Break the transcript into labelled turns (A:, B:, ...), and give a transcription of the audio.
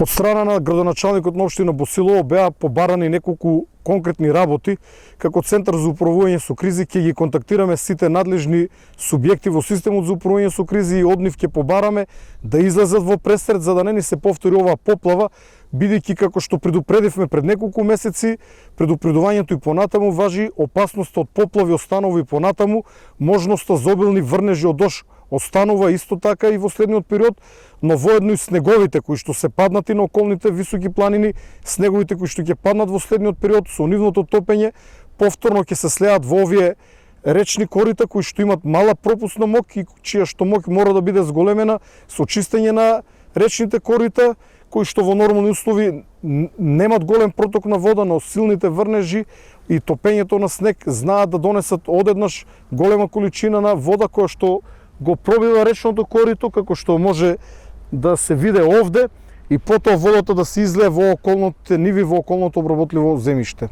A: Од страна на градоначалникот на општина Босилово беа побарани неколку конкретни работи. Како Центар за управување со кризи ќе ги контактираме сите надлежни субјекти во системот за управување со кризи и од нив ќе побараме да излезат во престрет за да не ни се повтори оваа поплава, бидејќи како што предупредивме пред неколку месеци, предупредувањето и понатаму важи, опасноста од поплави останува и понатаму, можноста за обилни врнежи од дожд останува исто така и во следниот период, но воедно и снеговите кои што се паднати на околните високи планини, снеговите кои што ќе паднат во следниот период со нивното топење, повторно ќе се слеат во овие речни корита кои што имат мала пропусна мок и чија што мок мора да биде зголемена со чистење на речните корита, кои што во нормални услови немат голем проток на вода, но силните врнежи и топењето на снег знаат да донесат одеднаш голема количина на вода која што го пробива речното корито, како што може да се види овде, и потоа водата да се излее во околните ниви, во околното обработливо земјиште.